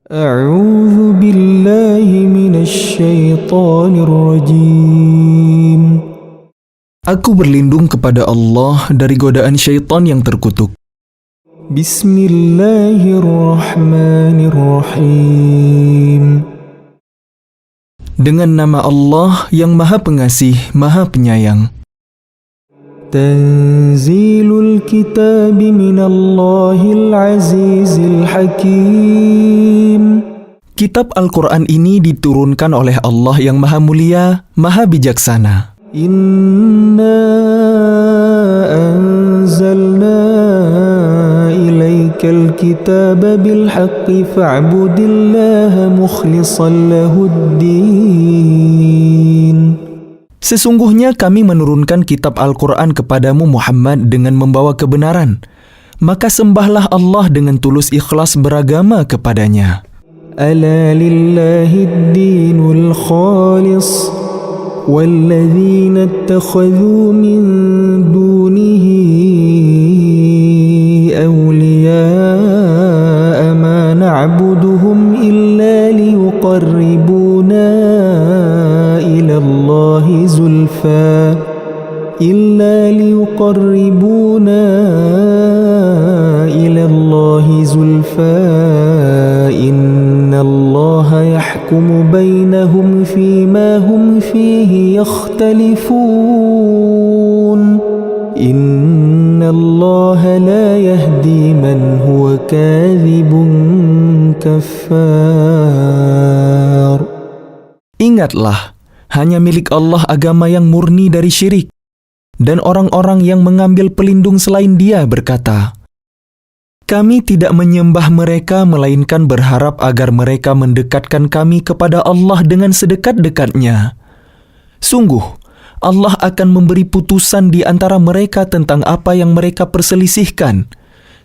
أعوذ بالله من الشيطان الرجيم. Aku berlindung kepada Allah dari godaan syaitan yang terkutuk. Bismillahirrahmanirrahim. Dengan nama Allah yang Maha Pengasih, Maha Penyayang. Tanzilul kitab minallahil azizil hakim. Kitab Al-Quran ini diturunkan oleh Allah yang Maha Mulia, Maha Bijaksana. Inna anzalna ilaikal kitab bilhaqqi fa'budillaha mukhlishan lahuddin. Sesungguhnya kami menurunkan kitab Al-Quran kepadamu Muhammad dengan membawa kebenaran. Maka sembahlah Allah dengan tulus ikhlas beragama kepadanya. Ala lillahid dinul khalis walladzina ittakhadhu min dunihi awliya'a ma na'buduhum illa liyuqarribuna ila Allahi zulfa innallaha yahkumu bainahum fima hum fihi yakhtalifun innallaha la yahdi man huwa kadhibun kaffar. Ingatlah, hanya milik Allah agama yang murni dari syirik. Dan orang-orang yang mengambil pelindung selain Dia berkata, kami tidak menyembah mereka melainkan berharap agar mereka mendekatkan kami kepada Allah dengan sedekat-dekatnya. Sungguh, Allah akan memberi putusan di antara mereka tentang apa yang mereka perselisihkan.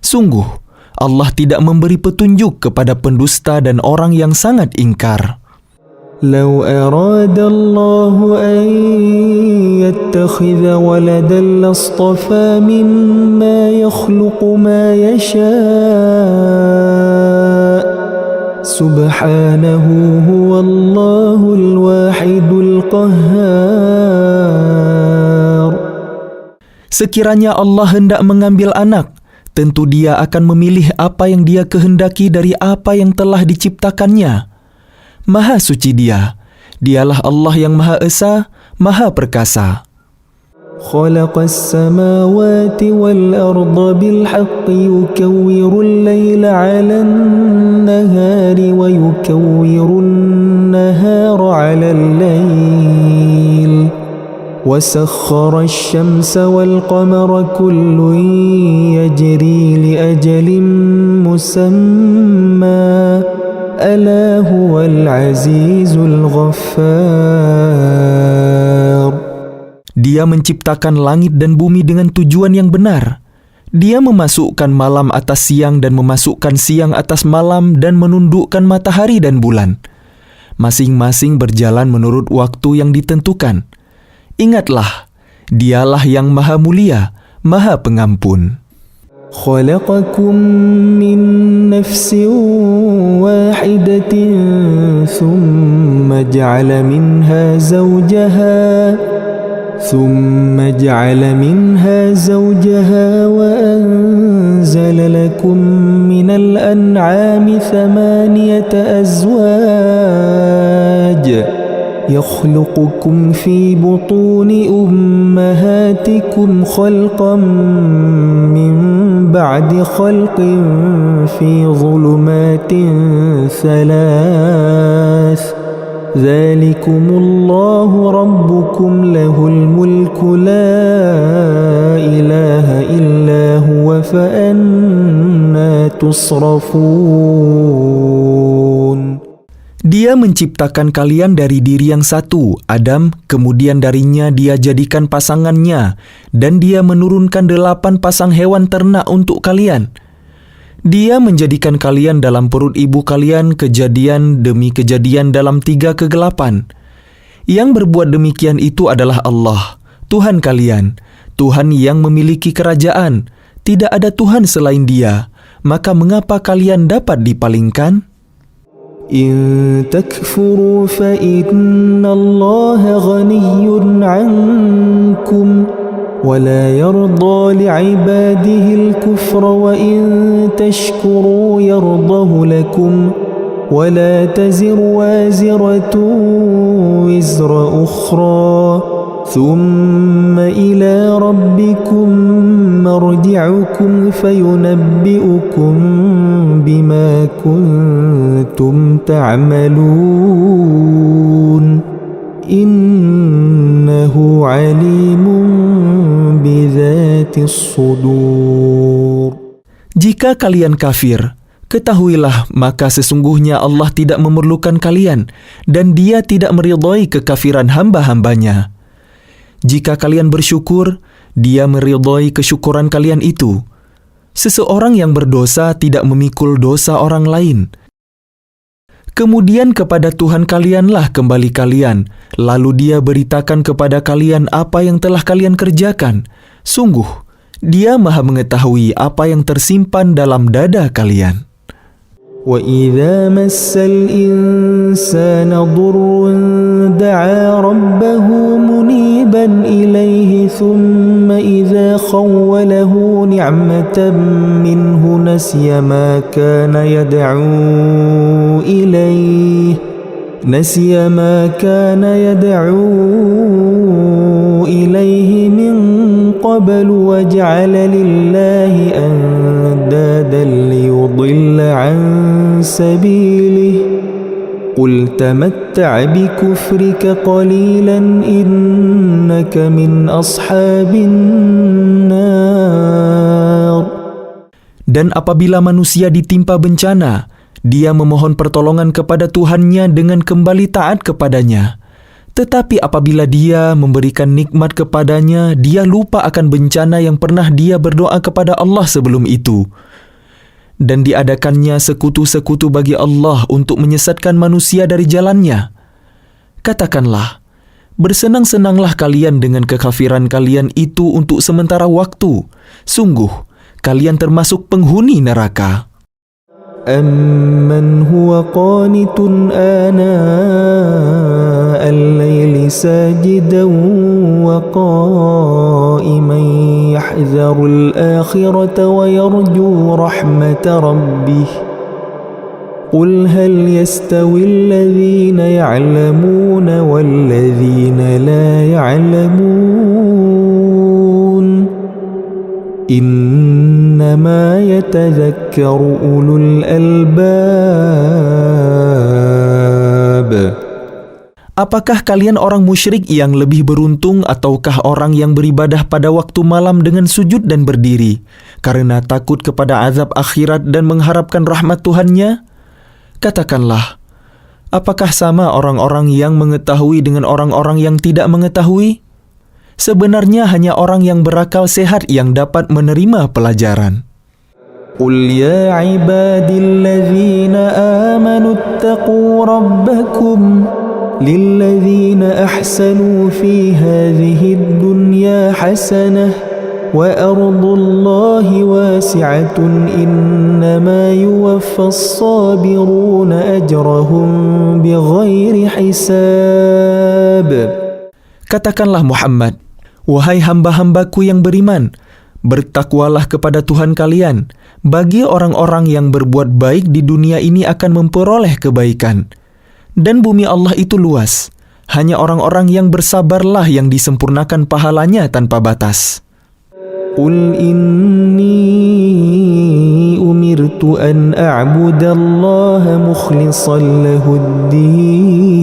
Sungguh, Allah tidak memberi petunjuk kepada pendusta dan orang yang sangat ingkar. لو أراد الله أن يتخذ ولدا لاصطفى مما يخلق ما يشاء سبحانه هو الله الواحد القهار. Sekiranya Allah hendak mengambil anak, tentu Dia akan memilih apa yang Dia kehendaki dari apa yang telah diciptakannya. Maha suci Dia, Dialah Allah yang Maha Esa, Maha Perkasa. Khalaqas samawati wal arda bil haqqi yukawwirul layla 'alan nahari wa yukawwirun nahara 'alal layl wa sakhkhara asy-syamsa wal qamara kullun yajri li ajalin musamma Ala huwal azizul ghaffar. Dia menciptakan langit dan bumi dengan tujuan yang benar. Dia memasukkan malam atas siang dan memasukkan siang atas malam dan menundukkan matahari dan bulan. Masing-masing berjalan menurut waktu yang ditentukan. Ingatlah, Dialah yang Maha Mulia, Maha Pengampun. خلقكم من نفس واحدة ثم جعل منها زوجها وأنزل لكم من الأنعام 8 أزواج يخلقكم في بطون أمهاتكم خلقا من بعد خلق في ظلمات 3 ذلكم الله ربكم له الملك لا إله إلا هو فأنى تصرفون. Dia menciptakan kalian dari diri yang satu, Adam, kemudian darinya Dia jadikan pasangannya, dan Dia menurunkan 8 pasang hewan ternak untuk kalian. Dia menjadikan kalian dalam perut ibu kalian kejadian demi kejadian dalam 3 kegelapan. Yang berbuat demikian itu adalah Allah, Tuhan kalian, Tuhan yang memiliki kerajaan. Tidak ada Tuhan selain Dia, maka mengapa kalian dapat dipalingkan? إن تكفروا فإن الله غني عنكم ولا يرضى لعباده الكفر وإن تشكروا يرضه لكم ولا تزر وازرة وزر أخرى ثم إلى ربكم مرجعكم فينبئكم بما كنتم تعملون إنه عليم بذات الصدور. Jika kalian kafir, ketahuilah maka sesungguhnya Allah tidak memerlukan kalian dan Dia tidak meridhai kekafiran hamba-hambanya. Jika kalian bersyukur, Dia meridhai kesyukuran kalian itu. Seseorang yang berdosa tidak memikul dosa orang lain. Kemudian kepada Tuhan kalianlah kembali kalian, lalu Dia beritakan kepada kalian apa yang telah kalian kerjakan. Sungguh, Dia Maha mengetahui apa yang tersimpan dalam dada kalian. وَإِذَا مَسَّ الْإِنسَانَ ضُرٌّ دَعَا رَبَّهُ مُنِيبًا إِلَيْهِ ثُمَّ إِذَا خَوَّلَهُ نِعْمَةً مِّنْهُ نَسِيَ مَا كَانَ يَدْعُو إِلَيْهِ مِنْ قَبْلُ وَجَعَلَ لِلَّهِ أَنْدَادًا لِيُضِلَّ عَنْ سَبِيلِهِ قُلْ تَمَتَّعْ بِكُفْرِكَ قَلِيلًا إِنَّكَ مِنْ أَصْحَابِ النَّارِ. Dan apabila manusia ditimpa bencana, dia memohon pertolongan kepada Tuhannya dengan kembali taat kepadanya. Tetapi apabila dia memberikan nikmat kepadanya, dia lupa akan bencana yang pernah dia berdoa kepada Allah sebelum itu. Dan diadakannya sekutu-sekutu bagi Allah untuk menyesatkan manusia dari jalannya. Katakanlah, bersenang-senanglah kalian dengan kekafiran kalian itu untuk sementara waktu. Sungguh, kalian termasuk penghuni neraka. أَمَّنْ هُوَ قَانِتٌ آنَاءَ اللَّيْلِ سَاجِدًا وَقَائِمًا يَحْذَرُ الْآخِرَةَ وَيَرْجُو رَحْمَةَ رَبِّهِ قُلْ هَلْ يَسْتَوِي الَّذِينَ يَعْلَمُونَ وَالَّذِينَ لَا يَعْلَمُونَ إِنَّمَا يَتَذَكَّرُ أُولُو الْأَلْبَابِ. Apakah kalian orang musyrik yang lebih beruntung ataukah orang yang beribadah pada waktu malam dengan sujud dan berdiri karena takut kepada azab akhirat dan mengharapkan rahmat Tuhannya? Katakanlah, apakah sama orang-orang yang mengetahui dengan orang-orang yang tidak mengetahui? Sebenarnya hanya orang yang berakal sehat yang dapat menerima pelajaran. قُلْ يَا عِبَادِ الَّذِينَ آمَنُوا اتَّقُوا رَبَّكُمْ لِلَّذِينَ أَحْسَنُوا فِي هَذِهِ الدُّنْيَا حَسَنَةٌ وَأَرْضُ اللَّهِ وَاسِعَةٌ إِنَّمَا يُوَفَّى الصَّابِرُونَ أَجْرَهُمْ بِغَيْرِ حِسَابٍ. Katakanlah Muhammad, wahai hamba-hambaku yang beriman, bertakwalah kepada Tuhan kalian. Bagi orang-orang yang berbuat baik di dunia ini akan memperoleh kebaikan. Dan bumi Allah itu luas. Hanya orang-orang yang bersabarlah yang disempurnakan pahalanya tanpa batas. قُلْ إِنِّي أُمِرْتُ أَنْ أَعْبُدَ اللَّهَ مُخْلِصًا لَهُ الدِّينَ.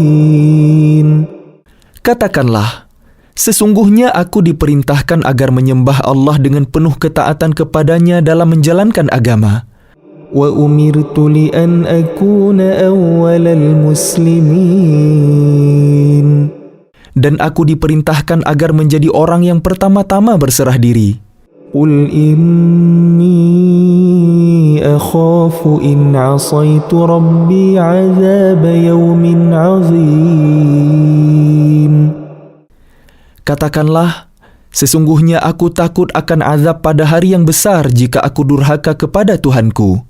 Katakanlah, sesungguhnya aku diperintahkan agar menyembah Allah dengan penuh ketaatan kepadanya dalam menjalankan agama. وَأُمِرْتُ لِأَنْ أَكُونَ أَوَّلَ الْمُسْلِمِينَ. Dan aku diperintahkan agar menjadi orang yang pertama-tama berserah diri. قُلْ إِنِّي أَخَافُ إِنْ عَصَيْتُ رَبِّي عَذَابَ يَوْمٍ عَظِيمٍ. Katakanlah, sesungguhnya aku takut akan azab pada hari yang besar jika aku durhaka kepada Tuhanku.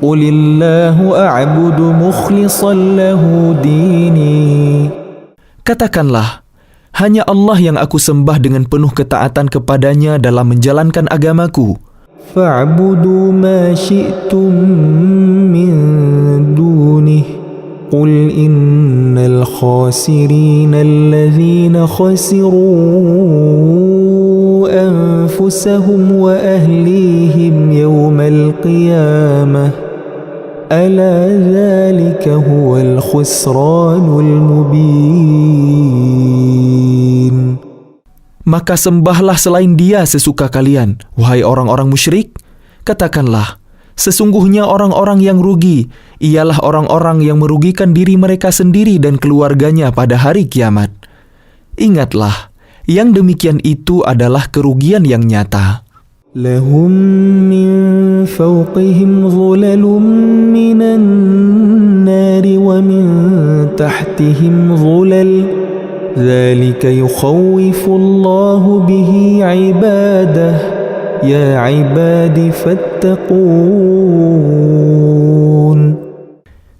قل الله أعبد مخلصا له ديني. Katakanlah, hanya Allah yang aku sembah dengan penuh ketaatan kepadanya dalam menjalankan agamaku. فاعبدوا ما شئتم من دونه قل إن الخاسرين الذين خسروا أنفسهم وأهليهم يوم القيامة ألا ذلك هو الخسران المبين. Maka sembahlah selain Dia sesuka kalian, wahai orang-orang musyrik. Katakanlah, sesungguhnya orang-orang yang rugi ialah orang-orang yang merugikan diri mereka sendiri dan keluarganya pada hari kiamat. Ingatlah, yang demikian itu adalah kerugian yang nyata. لهم من فوقهم ظلل من النار ومن تحتهم ظلل ذلك يخوف الله به عباده يا عباد فاتقون.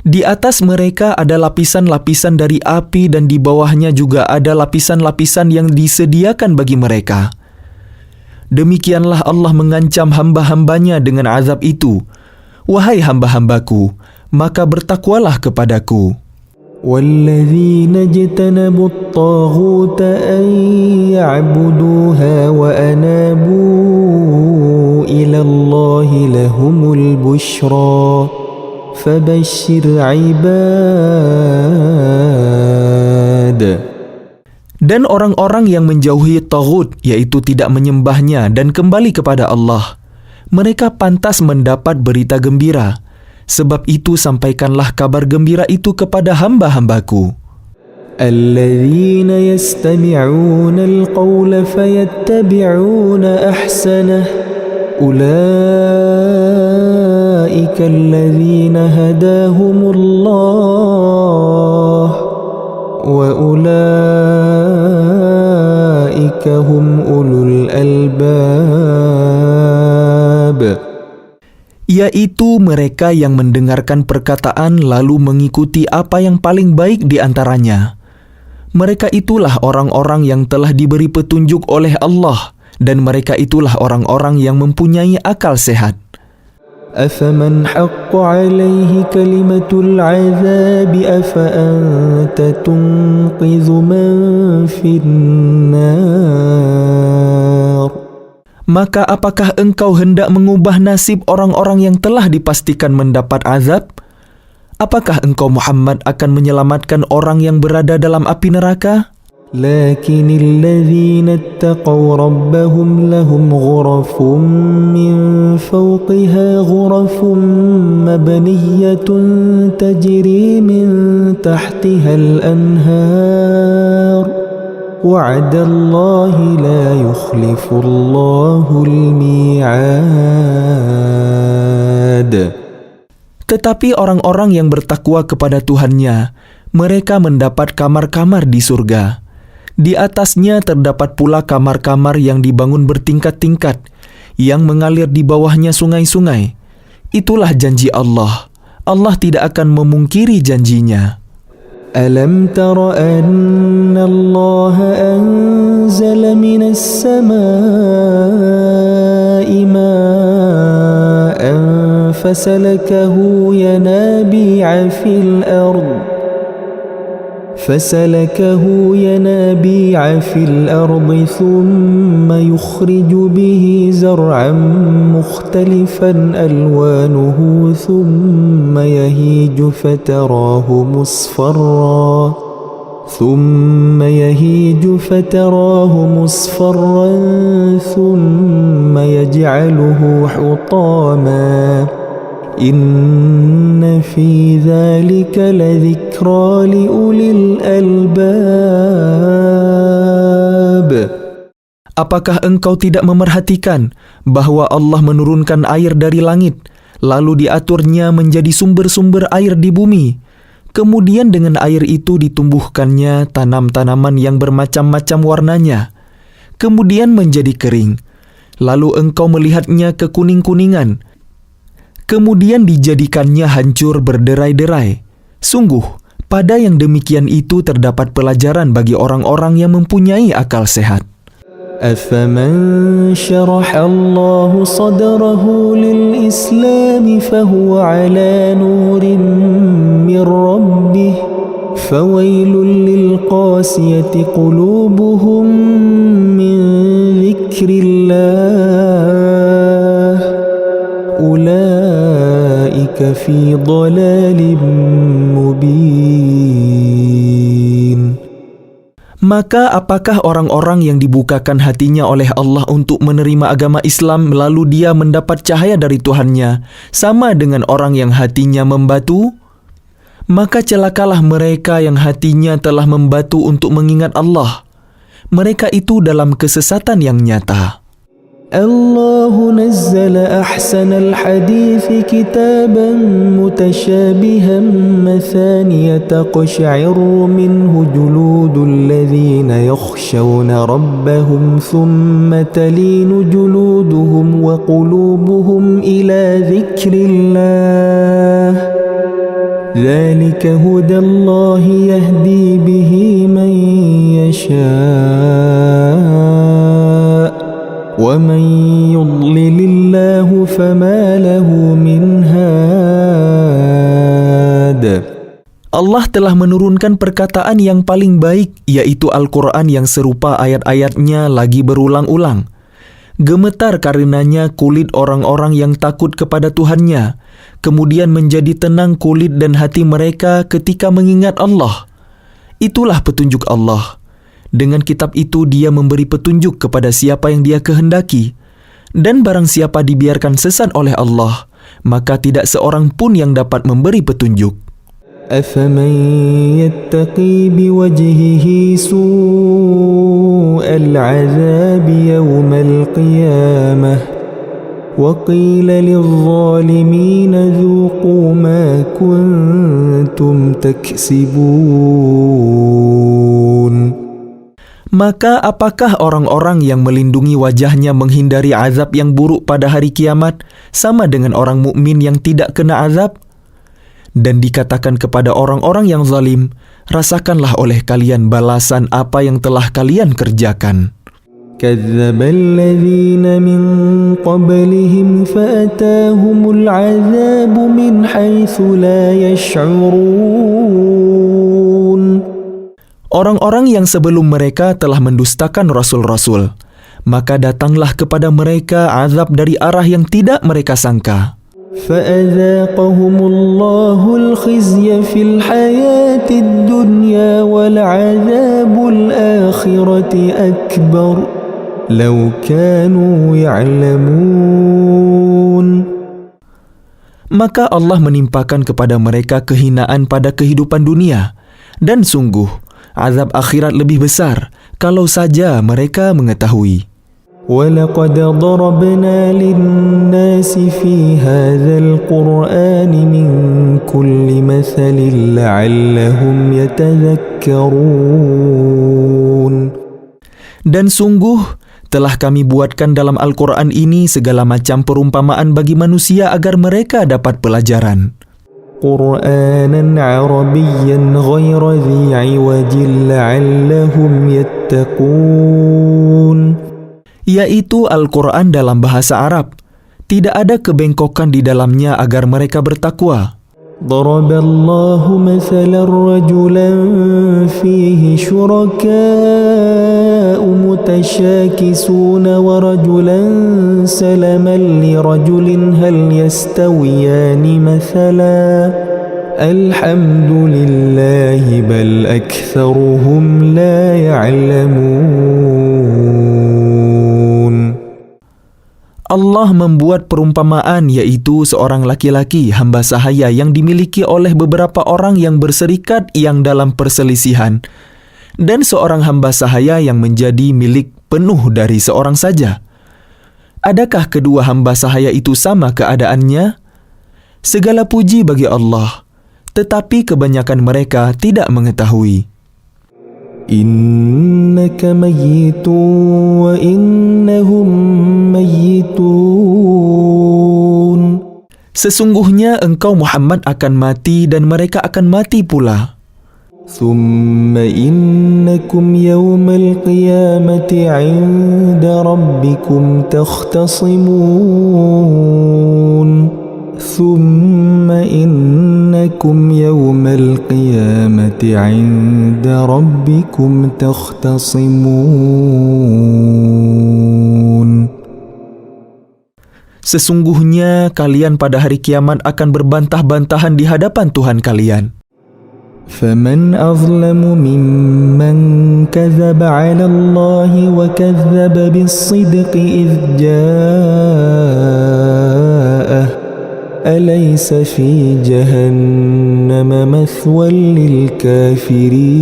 Di atas mereka ada lapisan-lapisan dari api dan di bawahnya juga ada lapisan-lapisan yang disediakan bagi mereka. Demikianlah Allah mengancam hamba-hambanya dengan azab itu. Wahai hamba-hambaku, maka bertakwalah kepadaku. وَالَّذِينَ اجْتَنَبُوا الطَّاغُوتَ أَن يَعْبُدُوهَا وَأَنَابُوا إِلَى اللَّهِ لَهُمُ الْبُشْرَى فَبَشِّرْ عِبَادِ. Dan orang-orang yang menjauhi taghut, yaitu tidak menyembahnya dan kembali kepada Allah, mereka pantas mendapat berita gembira. Sebab itu sampaikanlah kabar gembira itu kepada hamba-hambaku. الَّذِينَ يَسْتَمِعُونَ الْقَوْلَ فَيَتَّبِعُونَ أَحْسَنَهُ أُولَئِكَ الَّذِينَ هَدَاهُمُ اللَّهُ وَأُولَئِكَ هُمْ أُولُو الْأَلْبَابِ. Yaitu mereka yang mendengarkan perkataan lalu mengikuti apa yang paling baik di antaranya. Mereka itulah orang-orang yang telah diberi petunjuk oleh Allah, dan mereka itulah orang-orang yang mempunyai akal sehat. أَفَمَنْ حَقَّ عَلَيْهِ كَلِمَةُ الْعَذَابِ أَفَأَنْتَ تُنْقِذُ مَنْ فِي النَّارِ. Maka apakah engkau hendak mengubah nasib orang-orang yang telah dipastikan mendapat azab? Apakah engkau Muhammad akan menyelamatkan orang yang berada dalam api neraka? لَكِنِ الَّذِينَ اتَّقَوْا رَبَّهُمْ لَهُمْ غُرَفٌ مِّن فَوْقِهَا غُرَفٌ مَّبْنِيَّةٌ تَجْرِي مِن تَحْتِهَا الْأَنْهَارُ وَعْدَ اللَّهِ لَا يُخْلِفُ اللَّهُ الْمِيعَادَ. Tetapi orang-orang yang bertakwa kepada Tuhannya, mereka mendapat kamar-kamar di surga. Di atasnya terdapat pula kamar-kamar yang dibangun bertingkat-tingkat, yang mengalir di bawahnya sungai-sungai. Itulah janji Allah. Allah tidak akan memungkiri janjinya. أَلَمْ تَرَ أَنَّ اللَّهَ أَنزَلَ مِنَ السَّمَاءِ مَاءً فَسَلَكَهُ يَنَابِيعَ فِي الْأَرْضِ ثُمَّ يُخْرِجُ بِهِ زَرْعًا مُخْتَلِفًا أَلْوَانُهُ ثُمَّ يَهِيجُ فَتَرَاهُ مُصْفَرًّا ثُمَّ يَجْعَلُهُ حُطَامًا إِنَّ فِي ذَلِكَ لَذِكْرَى لِأُولِي الْأَلْبَابِ. Apakah engkau tidak memerhatikan bahwa Allah menurunkan air dari langit, lalu diaturnya menjadi sumber-sumber air di bumi? Kemudian dengan air itu ditumbuhkannya tanam-tanaman yang bermacam-macam warnanya, kemudian menjadi kering. Lalu engkau melihatnya kekuning-kuningan. kemudian dijadikannya hancur berderai-derai. Sungguh, pada yang demikian itu terdapat pelajaran bagi orang-orang yang mempunyai akal sehat. أفمن شرح الله صدره للإسلام فهو على نور من ربه فويل للقاسية قلوبهم من ذكر الله أولئك في ضلال مبين. Maka apakah orang-orang yang dibukakan hatinya oleh Allah untuk menerima agama Islam lalu dia mendapat cahaya dari Tuhannya sama dengan orang yang hatinya membatu? Maka celakalah mereka yang hatinya telah membatu untuk mengingat Allah. Mereka itu dalam kesesatan yang nyata. الله نزل أحسن الحديث كتابا متشابها مثانية تقشعر منه جلود الذين يخشون ربهم ثم تلين جلودهم وقلوبهم إلى ذكر الله ذلك هدى الله يهدي به من يشاء ومن يضلل الله فما له من هاد. Allah telah menurunkan perkataan yang paling baik, yaitu Al-Quran yang serupa ayat-ayatnya lagi berulang-ulang. Gemetar karenanya kulit orang-orang yang takut kepada Tuhannya, kemudian menjadi tenang kulit dan hati mereka ketika mengingat Allah. Itulah petunjuk Allah. Dengan kitab itu dia memberi petunjuk kepada siapa yang dia kehendaki. Dan barang siapa dibiarkan sesat oleh Allah, maka tidak seorang pun yang dapat memberi petunjuk. أفمن يتقي بوجهه سوء العذاب يوم القيامة وقيل للظالمين ذوقوا ما كنتم تكسبون. Maka apakah orang-orang yang melindungi wajahnya menghindari azab yang buruk pada hari kiamat sama dengan orang mukmin yang tidak kena azab? Dan dikatakan kepada orang-orang yang zalim, rasakanlah oleh kalian balasan apa yang telah kalian kerjakan. كذب الذين من قبلهم فأتاهم العذاب من حيث لا يشعرون. Orang-orang yang sebelum mereka telah mendustakan rasul-rasul, maka datanglah kepada mereka azab dari arah yang tidak mereka sangka. فأذاقهم الله الخزي في الحياة الدنيا ولعذاب الآخرة أكبر لو كانوا يعلمون. Maka Allah menimpakan kepada mereka kehinaan pada kehidupan dunia, dan sungguh azab akhirat lebih besar kalau saja mereka mengetahui. وَلَقَدْ ضَرَبْنَا لِلنَّاسِ فِي هَذَا الْقُرْآنِ مِنْ كُلِّ مَثَلٍ لَعَلَّهُمْ يَتَذَكَّرُونَ. Dan sungguh telah kami buatkan dalam Al-Quran ini segala macam perumpamaan bagi manusia agar mereka dapat pelajaran. قُرْآنًا عَرَبِيًّا غَيْرَ ذِي عِوَجٍ لَعَلَّهُمْ يَتَّقُونَ. Yaitu Al-Quran dalam bahasa Arab. Tidak ada kebengkokan di dalamnya agar mereka bertakwa. ضرب الله مثلا رجلا فيه شركاء متشاكسون ورجلا سلما لرجل هل يستويان مثلا الحمد لله بل أكثرهم لا يعلمون. Allah membuat perumpamaan, yaitu seorang laki-laki hamba sahaya yang dimiliki oleh beberapa orang yang berserikat yang dalam perselisihan, dan seorang hamba sahaya yang menjadi milik penuh dari seorang saja. Adakah kedua hamba sahaya itu sama keadaannya? Segala puji bagi Allah, tetapi kebanyakan mereka tidak mengetahui. Innaka mayyitun wa innahum mayyitun. Sesungguhnya engkau Muhammad akan mati dan mereka akan mati pula. ثم إنكم يوم القيامة عند ربكم تختصمون ثم إنكم يوم القيامة عند ربكم تختصمون. Sesungguhnya kalian pada hari kiamat akan berbantah-bantahan di hadapan Tuhan kalian. فمن أظلم ممن كذب على الله وكذب بالصدق إذ جاءه أليس في جهنم مثوى للكافرين.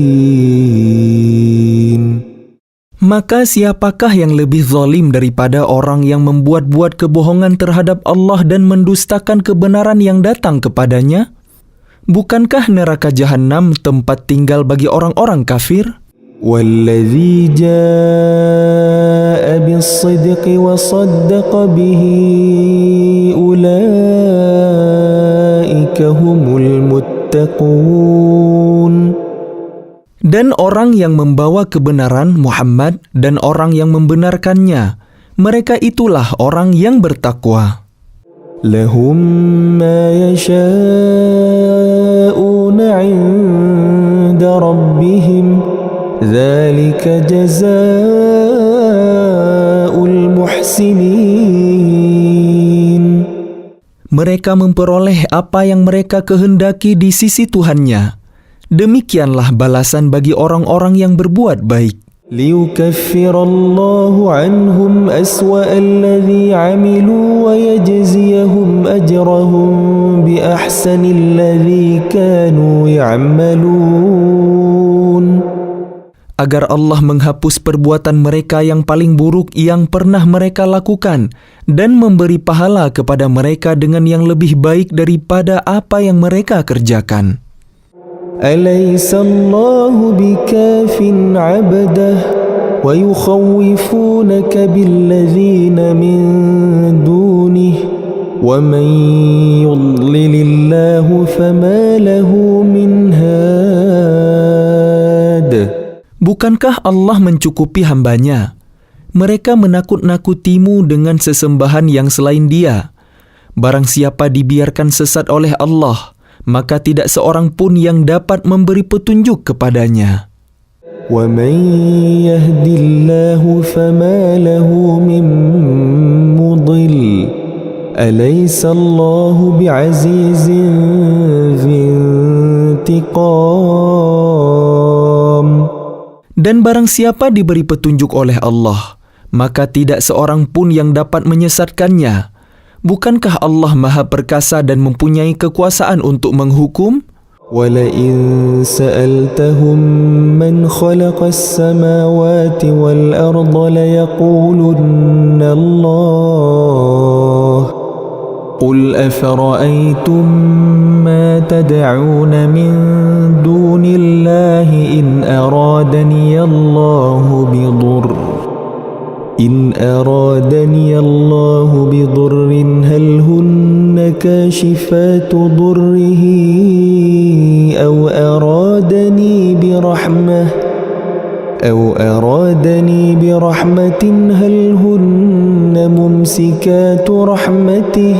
Maka siapakah yang lebih zalim daripada orang yang membuat-buat kebohongan terhadap Allah dan mendustakan kebenaran yang datang kepadanya? Bukankah neraka Jahannam tempat tinggal bagi orang-orang kafir? وَالَّذِي جَاءَ بِالصِّدْقِ وَصَدَّقَ بِهِ أُولَئِكَ هُمُ الْمُتَّقُونَ. Dan orang yang membawa kebenaran Muhammad dan orang yang membenarkannya, mereka itulah orang yang bertakwa. لهم ما يشاءون عند ربهم ذلك جزاء المحسنين. Mereka memperoleh apa yang mereka kehendaki di sisi Tuhannya. Demikianlah balasan bagi orang-orang yang berbuat baik. ليكفر الله عنهم أسوأ الذي عملوا ويجزيهم أجرهم بأحسن الذي كانوا يعملون. Agar Allah menghapus perbuatan mereka yang paling buruk yang pernah mereka lakukan dan memberi pahala kepada mereka dengan yang lebih baik daripada apa yang mereka kerjakan. أليس الله بكاف عبده ويخوفونك بالذين من دونه ومن يضلل الله فما له من هاد. Bukankah Allah mencukupi hambanya? Mereka menakut-nakutimu dengan sesembahan yang selain Dia. Barang siapa dibiarkan sesat oleh Allah, maka tidak seorang pun yang dapat memberi petunjuk kepadanya. وَمَنْ يَهْدِ اللَّهُ فَمَا لَهُ مِنْ مُضِلٍّ أَلَيْسَ اللَّهُ بِعَزِيزٍ ذِي انْتِقَامٍ. Dan barang siapa diberi petunjuk oleh Allah, maka tidak seorang pun yang dapat menyesatkannya. Bukankah Allah Maha Perkasa dan mempunyai kekuasaan untuk menghukum? وَلَئِنْ سَأَلْتَهُمْ مَنْ خَلَقَ السَّمَاوَاتِ وَالْأَرْضَ لَيَقُولُنَّ اللَّهُ قُلْ أَفَرَأَيْتُمْ مَا تَدْعُونَ مِنْ دُونِ اللَّهِ إِنْ أَرَادَنِيَ اللَّهُ بِضُرٍّ هَلْ هُنَّ كَاشِفَاتُ ضُرِّهِ أَوْ أَرَادَنِي بِرَحْمَةٍ هَلْ هُنَّ مُمْسِكَاتُ رَحْمَتِهِ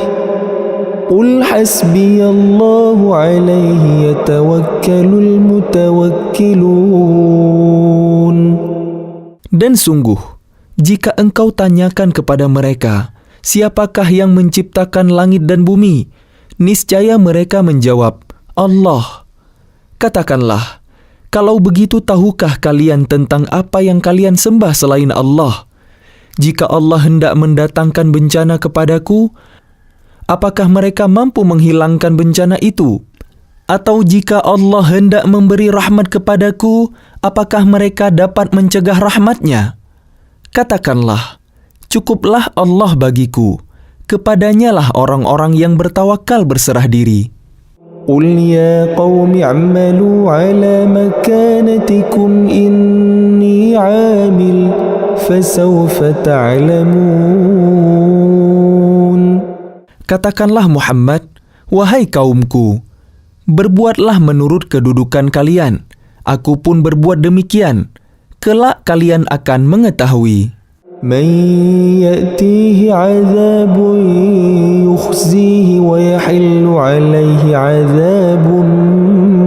قُلْ حَسْبِيَ اللَّهُ عَلَيْهِ يَتَوَكَّلُ الْمُتَوَكِّلُونَ. Dan sungguh, jika engkau tanyakan kepada mereka, siapakah yang menciptakan langit dan bumi? Niscaya mereka menjawab, Allah. Katakanlah, kalau begitu tahukah kalian tentang apa yang kalian sembah selain Allah? Jika Allah hendak mendatangkan bencana kepadaku, apakah mereka mampu menghilangkan bencana itu? Atau jika Allah hendak memberi rahmat kepadaku, apakah mereka dapat mencegah rahmatnya? Katakanlah, cukuplah Allah bagiku, kepadanyalah orang-orang yang bertawakal berserah diri. قُلْ يَا قَوْمِ اعْمَلُوا عَلَى مَكَانَتِكُمْ إِنِّي عَامِلٌ فَسَوْفَ تَعْلَمُونَ. Katakanlah Muhammad, wahai kaumku, berbuatlah menurut kedudukan kalian. Aku pun berbuat demikian. Kelak kalian akan mengetahui. من يأتيه عذاب يخزيه ويحل عليه عذاب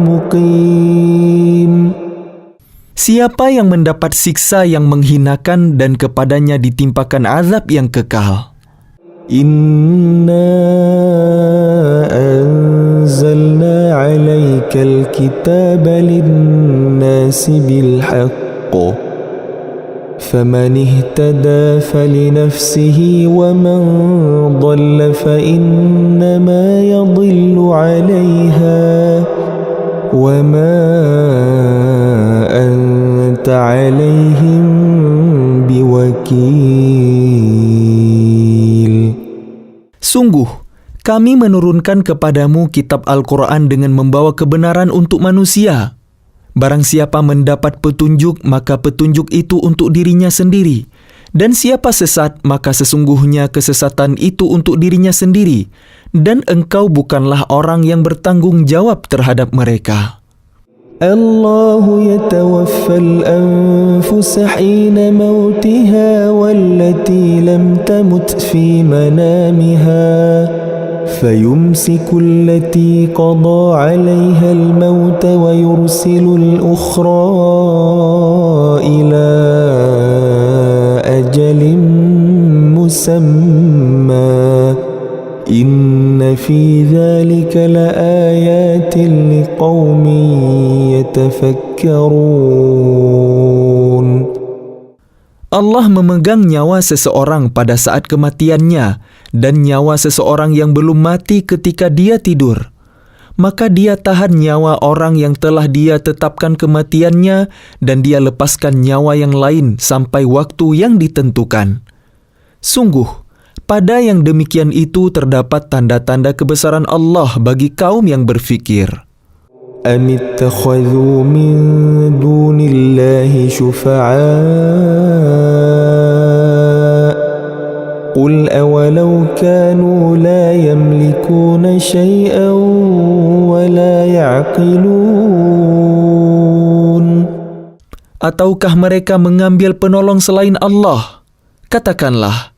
مقيم. Siapa yang mendapat siksa yang menghinakan dan kepadanya ditimpakan azab yang kekal. إنا أنزلنا عليك الكتاب للناس بالحق فمن اهتدى فلنفسه ومن ضل فإنما يضل عليها وما أنت عليهم بوكيل. Sungguh, kami menurunkan kepadamu kitab Al-Quran dengan membawa kebenaran untuk manusia. Barang siapa mendapat petunjuk, maka petunjuk itu untuk dirinya sendiri. Dan siapa sesat, maka sesungguhnya kesesatan itu untuk dirinya sendiri. Dan engkau bukanlah orang yang bertanggung jawab terhadap mereka. الله يتوفى الأنفس حين موتها والتي لم تمت في منامها فيمسك التي قضى عليها الموت ويرسل الأخرى إلى أجل مسمى إن في ذلك لآيات لقوم يتفكرون. Allah memegang nyawa seseorang pada saat kematiannya dan nyawa seseorang yang belum mati ketika dia tidur. Maka dia tahan nyawa orang yang telah dia tetapkan kematiannya dan dia lepaskan nyawa yang lain sampai waktu yang ditentukan. Sungguh, pada yang demikian itu terdapat tanda-tanda kebesaran Allah bagi kaum yang berfikir. أم اتخذوا من دون الله شفعاء قل أولو كانوا لا يملكون شيئا ولا يعقلون. Ataukah mereka mengambil penolong selain Allah? Katakanlah,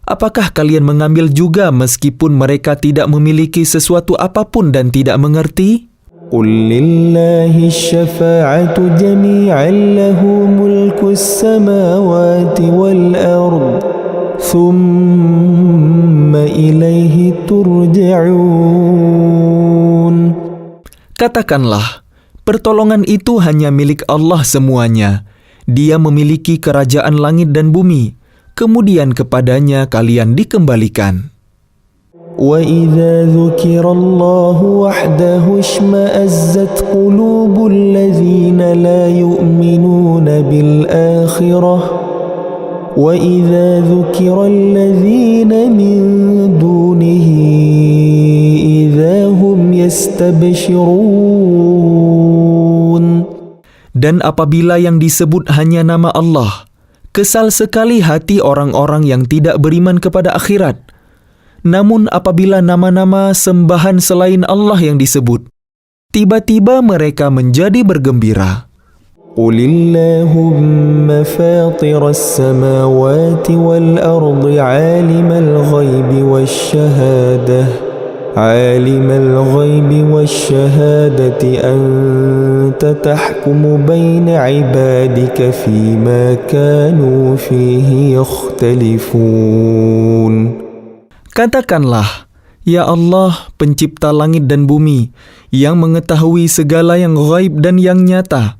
apakah kalian mengambil juga meskipun mereka tidak memiliki sesuatu apapun dan tidak mengerti? قل لله الشفاعة جميعا له ملك السماوات والأرض ثم إليه ترجعون. Katakanlah, pertolongan itu hanya milik Allah semuanya. Dia memiliki kerajaan langit dan bumi. Kemudian kepadanya kalian dikembalikan. وَإِذَا ذُكِرَ اللَّهُ وَحْدَهُ اشْمَأَزَّتْ قُلُوبُ الَّذِينَ لَا يُؤْمِنُونَ بِالْآخِرَةِ وَإِذَا ذُكِرَ الَّذِينَ مِن دُونِهِ إِذَا هُمْ يَسْتَبْشِرُونَ. Dan apabila yang disebut hanya nama Allah, kesal sekali hati orang-orang yang tidak beriman kepada akhirat. Namun apabila nama-nama sembahan selain Allah yang disebut, tiba-tiba mereka menjadi bergembira. قُلِ اللَّهُمَّ فَاطِرَ السَّمَاوَاتِ وَالْأَرْضِ عَالِمَ الْغَيْبِ وَالشَّهَادَةِ أَنْتَ تَحْكُمُ بَيْنَ عِبَادِكَ فِيمَا كَانُوا فِيهِ يَخْتَلِفُونَ. Katakanlah, Ya Allah, pencipta langit dan bumi, yang mengetahui segala yang ghaib dan yang nyata.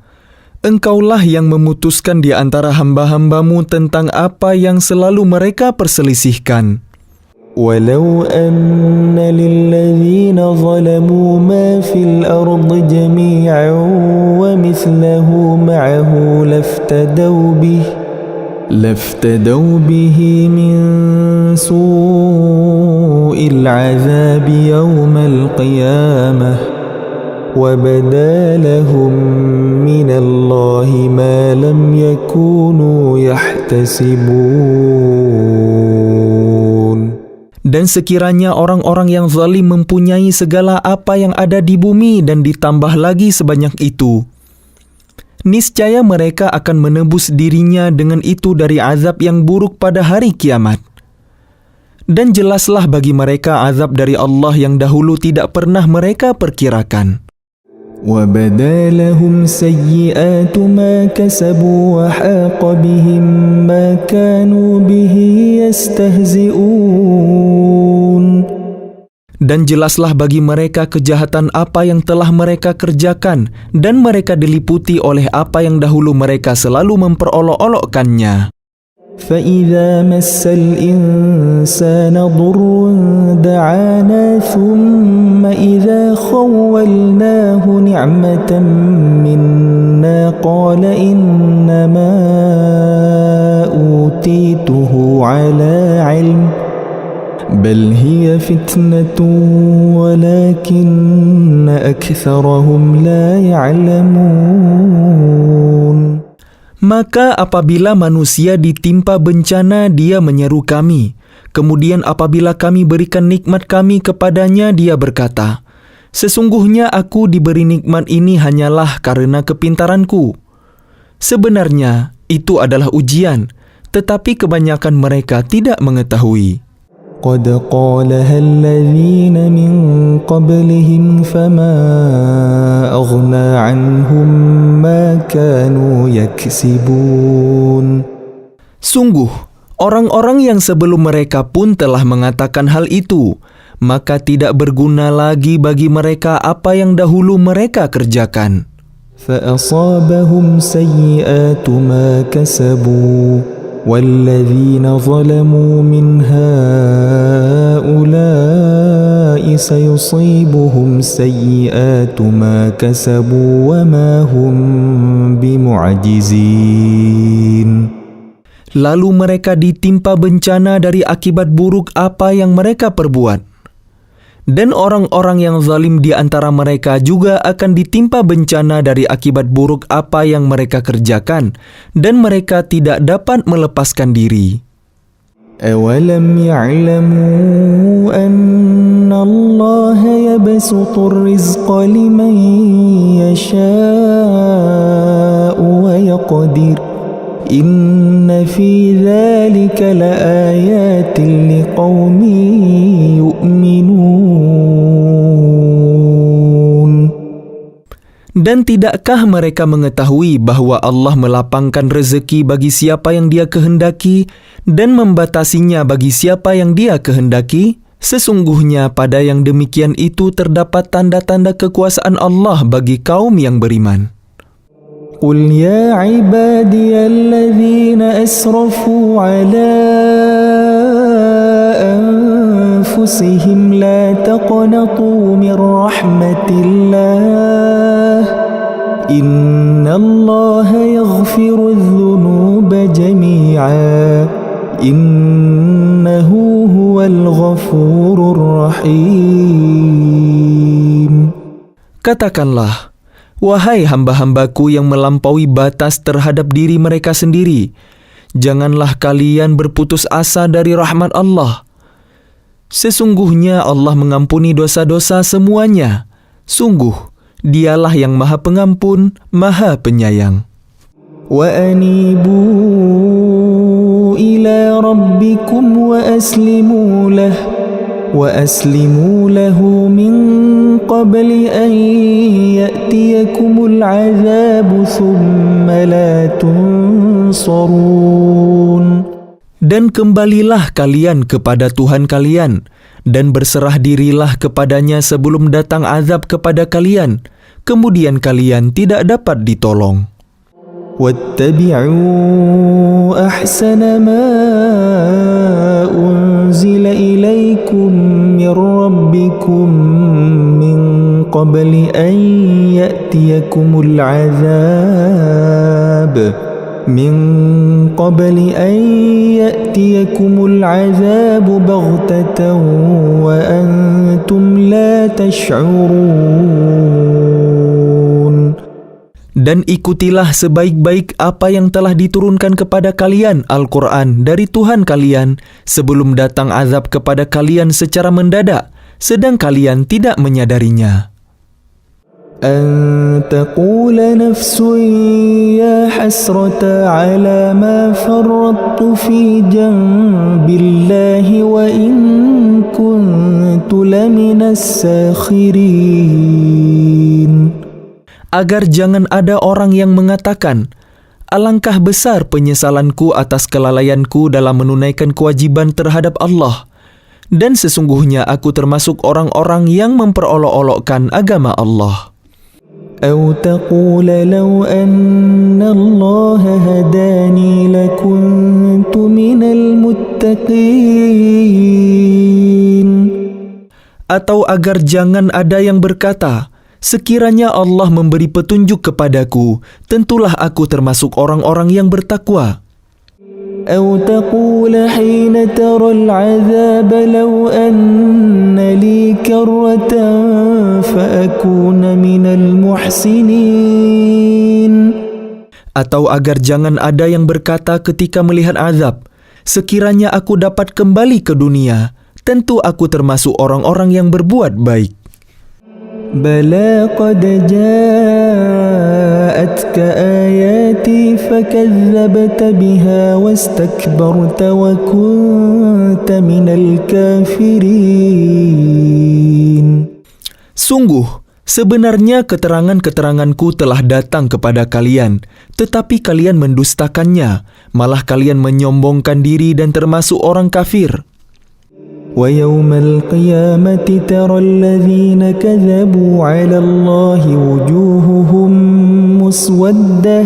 Engkaulah yang memutuskan di antara hamba-hambamu tentang apa yang selalu mereka perselisihkan. وَلَوْ أَنَّ لِلَّذِينَ ظَلَمُوا مَا فِي الْأَرْضِ جَمِيعًا وَمِثْلَهُ مَعَهُ لَافْتَدَوْا بِهِ مِنْ سُوءِ الْعَذَابِ يَوْمَ الْقِيَامَةِ وَبَدَا لَهُم مِّنَ اللَّهِ مَا لَمْ يَكُونُوا يَحْتَسِبُونَ. Dan sekiranya orang-orang yang zalim mempunyai segala apa yang ada di bumi dan ditambah lagi sebanyak itu, niscaya mereka akan menebus dirinya dengan itu dari azab yang buruk pada hari kiamat. Dan jelaslah bagi mereka azab dari Allah yang dahulu tidak pernah mereka perkirakan. وَبَدَا لَهُمْ سَيِّئَاتُ مَا كَسَبُوا وَحَاقَ بِهِمْ مَا كَانُوا بِهِ يَسْتَهْزِئُونَ. Dan jelaslah bagi mereka kejahatan apa yang telah mereka kerjakan, dan mereka diliputi oleh apa yang dahulu mereka selalu memperolok-olokkannya. فَإِذَا مَسَّ الْإِنسَانَ ضُرٌّ دَعَانَا ثُمَّ إِذَا خَوَّلْنَاهُ نِعْمَةً مِنَّا قَالَ إِنَّمَا أُوتِيتُهُ عَلَى عِلْمٍ بَلْ هِيَ فِتْنَةٌ وَلَكِنَّ أَكْثَرَهُمْ لَا يَعْلَمُونَ. Maka apabila manusia ditimpa bencana, dia menyeru kami. Kemudian apabila kami berikan nikmat kami kepadanya, dia berkata, "Sesungguhnya aku diberi nikmat ini hanyalah karena kepintaranku." Sebenarnya itu adalah ujian, tetapi kebanyakan mereka tidak mengetahui. قد قالها الذين من قبلهم فما أغنى عنهم ما كانوا يكسبون. Sungguh, orang-orang yang sebelum mereka pun telah mengatakan hal itu, maka tidak berguna lagi bagi mereka apa yang dahulu mereka kerjakan. فأصابهم سيئات ما كسبوا وَالَّذِينَ ظَلَمُوا مِنْ هَؤُلَاءِ سَيُصِيبُهُمْ سَيِّئَاتُ مَا كَسَبُوا وَمَا هُمْ بِمُعْجِزِينَ. Lalu mereka ditimpa bencana dari akibat buruk apa yang mereka perbuat. Dan orang-orang yang zalim di antara mereka juga akan ditimpa bencana dari akibat buruk apa yang mereka kerjakan, dan mereka tidak dapat melepaskan diri. أَوَلَمْ يَعْلَمُوا أَنَّ اللَّهَ يَبْسُطُ الرِّزْقَ لِمَن يَشَاءُ وَيَقْدِرُ إِنَّ فِي ذَلِكَ لَآيَاتٍ لِقَوْمٍ يُؤْمِنُونَ. Dan tidakkah mereka mengetahui bahwa Allah melapangkan rezeki bagi siapa yang Dia kehendaki dan membatasinya bagi siapa yang Dia kehendaki? Sesungguhnya pada yang demikian itu terdapat tanda-tanda kekuasaan Allah bagi kaum yang beriman. قُلْ يَا عِبَادِيَ الَّذِينَ أَسْرَفُوا عَلَىٰ أَنفُسِهِمْ لَا تَقْنَطُوا مِنْ رَحْمَةِ اللَّهِ إِنَّ اللَّهَ يَغْفِرُ الذُّنُوبَ جَمِيعًا إِنَّهُ هُوَ الْغَفُورُ الرَّحِيمُ. Katakanlah, wahai hamba-hambaku yang melampaui batas terhadap diri mereka sendiri, janganlah kalian berputus asa dari rahmat Allah. Sesungguhnya Allah mengampuni dosa-dosa semuanya. Sungguh, Dialah yang Maha Pengampun, Maha Penyayang. وَأَنِيبُوا إِلَى رَبِّكُمْ وَأَسْلِمُوا لَهُ مِنْ قَبْلِ أَنْ يَأْتِيَكُمُ الْعَذَابُ ثُمَّ لَا تُنْصَرُونَ. Dan kembalilah kalian kepada Tuhan kalian, dan berserah dirilah kepadanya sebelum datang azab kepada kalian, kemudian kalian tidak dapat ditolong. وَاتَّبِعُوا أَحْسَنَ مَا أُنْزِلَ إِلَيْكُمْ مِنْ رَبِّكُمْ مِنْ قَبْلِ أَنْ يَأْتِيَكُمُ الْعَذَابُ بَغْتَةً وَأَنْتُمْ لَا تَشْعُرُونَ. Dan ikutilah sebaik-baik apa yang telah diturunkan kepada kalian Al-Quran dari Tuhan kalian sebelum datang azab kepada kalian secara mendadak, sedang kalian tidak menyadarinya. أن تقول نفس يا حسرة على ما فرطت في جنب الله وإن كنت لمن الساخرين. Agar jangan ada orang yang mengatakan, alangkah besar penyesalanku atas kelalaianku dalam menunaikan kewajiban terhadap Allah, dan sesungguhnya aku termasuk orang-orang yang memperolok-olokkan agama Allah. أو تقول لو أن الله هداني لكنت من المتقين. Atau agar jangan ada yang berkata, sekiranya Allah memberi petunjuk kepadaku, tentulah aku termasuk orang-orang yang bertakwa. أو تقول حين ترى العذاب لو أن لي كرة فأكون من المحسنين. Atau agar jangan ada yang berkata ketika melihat azab, sekiranya aku dapat kembali ke dunia, tentu aku termasuk orang-orang yang berbuat baik. بلى قد جاءتك آياتي فكذبت بها واستكبرت وكنت من الكافرين. Sungguh, sebenarnya keterangan-keteranganku telah datang kepada kalian, tetapi kalian mendustakannya, malah kalian menyombongkan diri dan termasuk orang kafir. ويوم القيامة ترى الذين كذبوا على الله وجوههم مسودة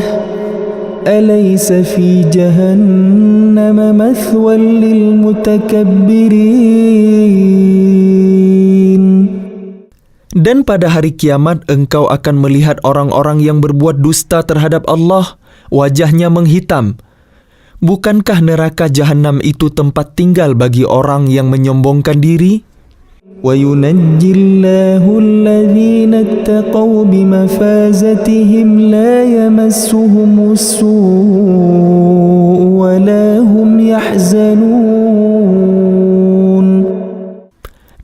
أليس في جهنم مثوى للمتكبرين. Dan pada hari kiamat engkau akan melihat orang-orang yang berbuat dusta terhadap Allah, wajahnya menghitam. Bukankah neraka Jahannam itu tempat tinggal bagi orang yang menyombongkan diri? وَيُنَجِّي اللَّهُ الَّذِينَ اتَّقَوْا بِمَفَازَتِهِمْ لَا يَمَسُّهُمُ السُّوءُ وَلَا هُمْ يَحْزَنُونَ.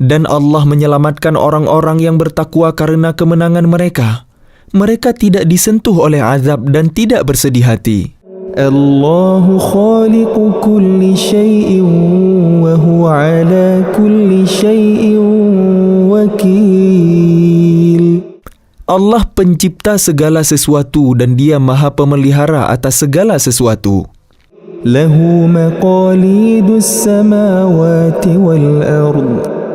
Dan Allah menyelamatkan orang-orang yang bertakwa karena kemenangan mereka. Mereka tidak disentuh oleh azab dan tidak bersedih hati. الله خالق كل شيء وهو على كل شيء وكيل. Allah pencipta segala sesuatu dan Dia Maha Pemelihara atas segala sesuatu. له مقاليد السماوات والأرض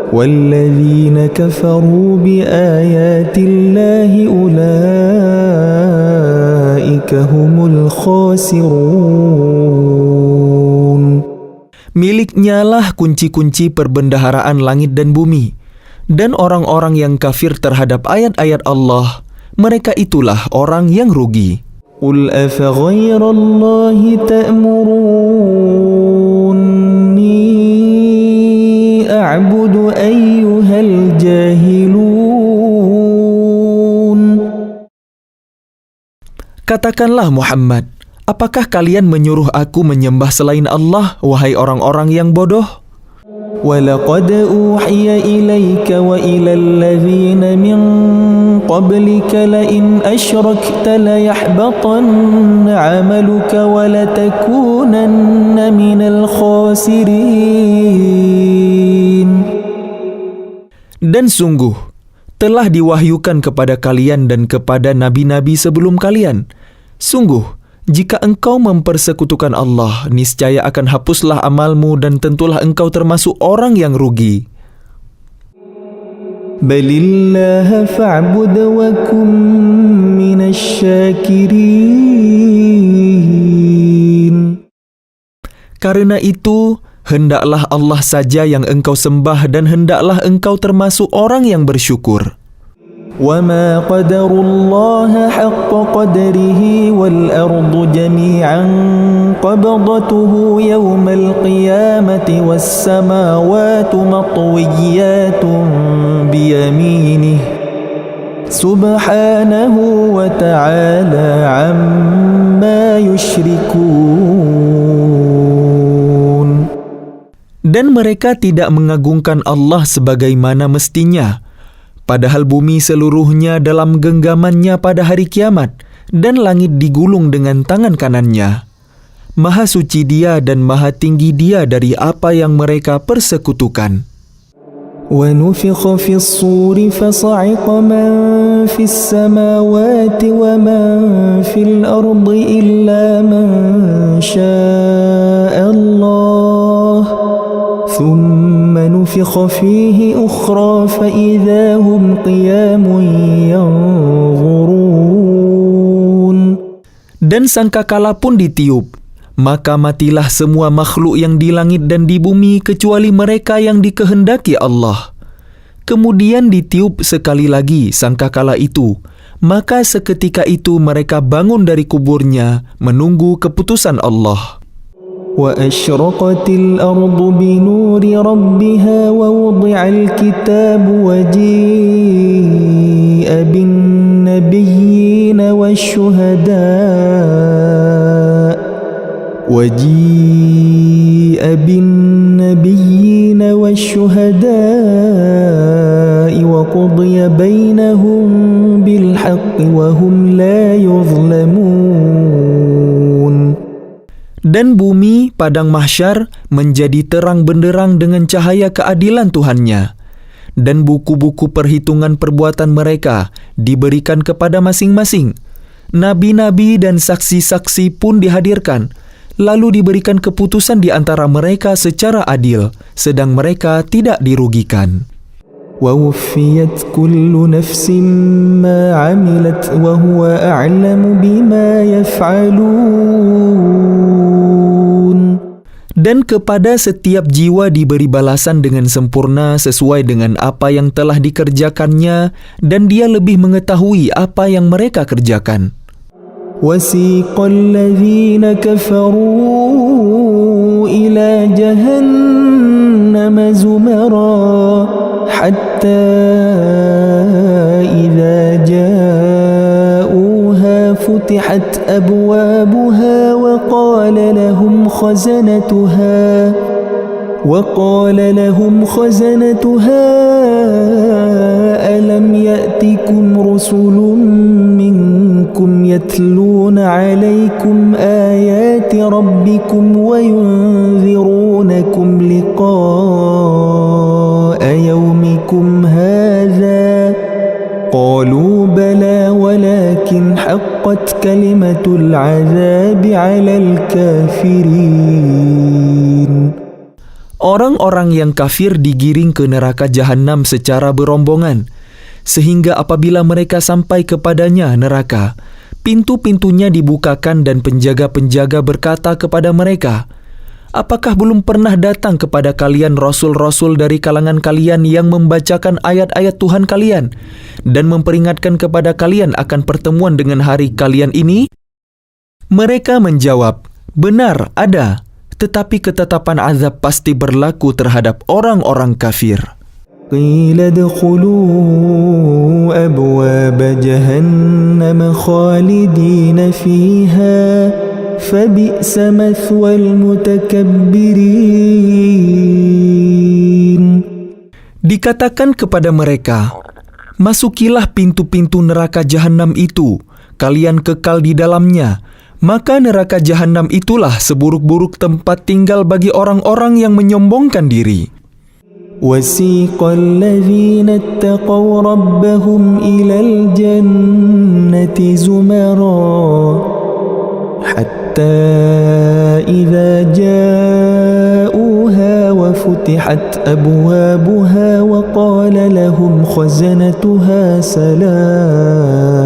والذين كفروا بآيات الله أولئك هم الخاسرون. Miliknya lah kunci-kunci perbendaharaan langit dan bumi. Dan orang-orang yang kafir terhadap ayat-ayat Allah, mereka itulah orang yang rugi. قل أفغير الله تأمروني أعبد أيها الجاهلون. Katakanlah Muhammad, apakah kalian menyuruh aku menyembah selain Allah, wahai orang-orang yang bodoh? وَلَقَدْ أُوحِيَ إِلَيْكَ وَإِلَى الَّذِينَ مِنْ قَبْلِكَ لَئِنْ أَشْرَكْتَ لَيَحْبَطَنَّ عَمَلُكَ وَلَتَكُونَنَّ مِنَ الْخَاسِرِينَ. Dan sungguh, telah diwahyukan kepada kalian dan kepada nabi-nabi sebelum kalian. Sungguh, jika engkau mempersekutukan Allah, niscaya akan hapuslah amalmu dan tentulah engkau termasuk orang yang rugi. بَلِ اللَّهَ فَاعْبُدْ وَكُن مِّنَ الشَّاكِرِينَ. Karena itu, hendaklah Allah saja yang engkau sembah dan hendaklah engkau termasuk orang yang bersyukur. وَمَا قَدَرُوا اللَّهَ حَقَّ قَدْرِهِ وَالْأَرْضُ جَمِيعًا قَبْضَتُهُ يَوْمَ الْقِيَامَةِ وَالسَّمَاوَاتُ مَطْوِيَّاتٌ بِيَمِينِهِ سبحانه وتعالى عما يشركون. Dan mereka tidak mengagungkan Allah sebagaimana mestinya, padahal bumi seluruhnya dalam genggamannya pada hari kiamat, dan langit digulung dengan tangan kanannya. Maha suci Dia dan maha tinggi Dia dari apa yang mereka persekutukan. ونفخ في الصور فصعق من في السماوات ومن في الأرض إلا من شاء الله ثم نفخ فيه أخرى فإذا هم قيام ينظرون. Dan sangkakala pun ditiup, maka matilah semua makhluk yang di langit dan di bumi kecuali mereka yang dikehendaki Allah. Kemudian ditiup sekali lagi sangkakala itu, maka seketika itu mereka bangun dari kuburnya menunggu keputusan Allah. وأشرقت الأرض بنور ربها ووضع الكتاب وجيء بالنبيين والشهداء وقضي بينهم بالحق وهم لا يظلمون. Dan bumi padang mahsyar menjadi terang benderang dengan cahaya keadilan Tuhannya. Dan buku-buku perhitungan perbuatan mereka diberikan kepada masing-masing. Nabi-nabi dan saksi-saksi pun dihadirkan, lalu diberikan keputusan di antara mereka secara adil, sedang mereka tidak dirugikan. وَوُفِّيَتْ كُلُّ نَفْسٍ مَا عَمِلَتْ وَهُوَ أَعْلَمُ بِمَا يَفْعَلُونَ. Dan kepada setiap jiwa diberi balasan dengan sempurna sesuai dengan apa yang telah dikerjakannya, dan Dia lebih mengetahui apa yang mereka kerjakan. وَسِيقَ الَّذِينَ كَفَرُوا إِلَى جَهَنَّمَ زُمَرًا حَتَّى إِذَا جَاءُوهَا فُتِحَتْ أَبْوَابُهَا وقال لهم خزنتها ألم يأتكم رسل منكم يتلون عليكم آيات ربكم وينذرونكم لقاء يومكم هذا قالوا بلى ولكن حقت كلمة العذاب على الكافرين. Orang-orang yang kafir digiring ke neraka jahanam secara berombongan, sehingga apabila mereka sampai kepadanya neraka, pintu-pintunya dibukakan dan penjaga-penjaga berkata kepada mereka, "Apakah belum pernah datang kepada kalian rasul-rasul dari kalangan kalian yang membacakan ayat-ayat Tuhan kalian dan memperingatkan kepada kalian akan pertemuan dengan hari kalian ini?" Mereka menjawab, "Benar, ada. Tetapi ketetapan azab pasti berlaku terhadap orang-orang kafir." Qila adkhulu abwab jahannam khalidina fiha fabi'sa mathwal mutakabbirin. Dikatakan kepada mereka, "Masukilah pintu-pintu neraka jahanam itu, kalian kekal di dalamnya." Maka neraka jahanam itulah seburuk-buruk tempat tinggal bagi orang-orang yang menyombongkan diri. Wasiqal ladzina ittaqaw rabbahum ilal jannati zumara hatta idza ja'uha wa futihat abwabuha wa qala lahum khazanatuha salam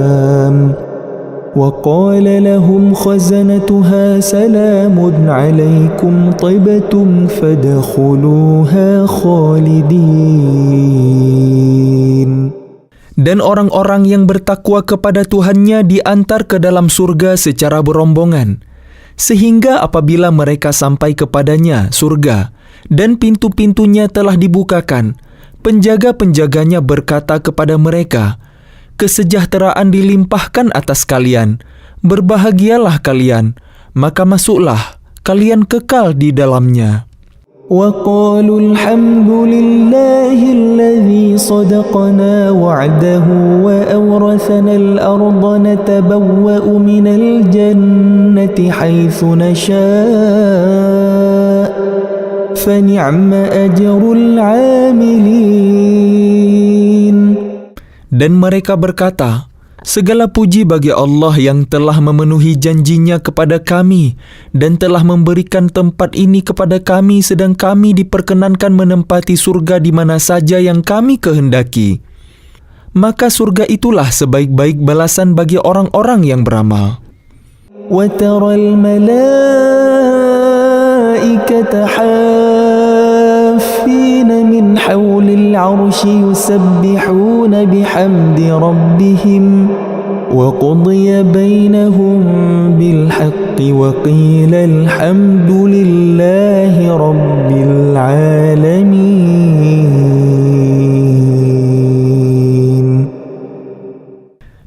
وقال لهم خزنتها سلام عليكم طبتم فادخلوها خالدين. Dan orang-orang yang bertakwa kepada Tuhannya diantar ke dalam surga secara berombongan, sehingga apabila mereka sampai kepadanya surga dan pintu-pintunya telah dibukakan, penjaga-penjaganya berkata kepada mereka, kesejahteraan dilimpahkan atas kalian. Berbahagialah kalian, maka masuklah kalian kekal di dalamnya. وقالوا الحمد لله الذي صدقنا وعده وأورثنا الأرض نتبوأ من الجنة حيث نشاء فنعم أجر العاملين. Dan mereka berkata, segala puji bagi Allah yang telah memenuhi janjinya kepada kami dan telah memberikan tempat ini kepada kami sedang kami diperkenankan menempati surga di mana saja yang kami kehendaki. Maka surga itulah sebaik-baik balasan bagi orang-orang yang beramal. وترى الملائكة حافين من حول العرش يسبحون بحمد ربهم وقضي بينهم بالحق وقيل الحمد لله رب العالمين.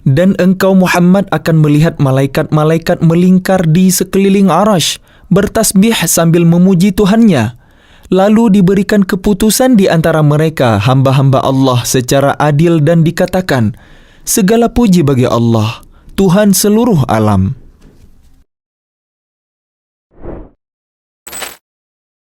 Dan engkau Muhammad akan melihat malaikat-malaikat melingkar di sekeliling arash, bertasbih sambil memuji Tuhannya. Lalu diberikan keputusan di antara mereka hamba-hamba Allah secara adil dan dikatakan, segala puji bagi Allah, Tuhan seluruh alam.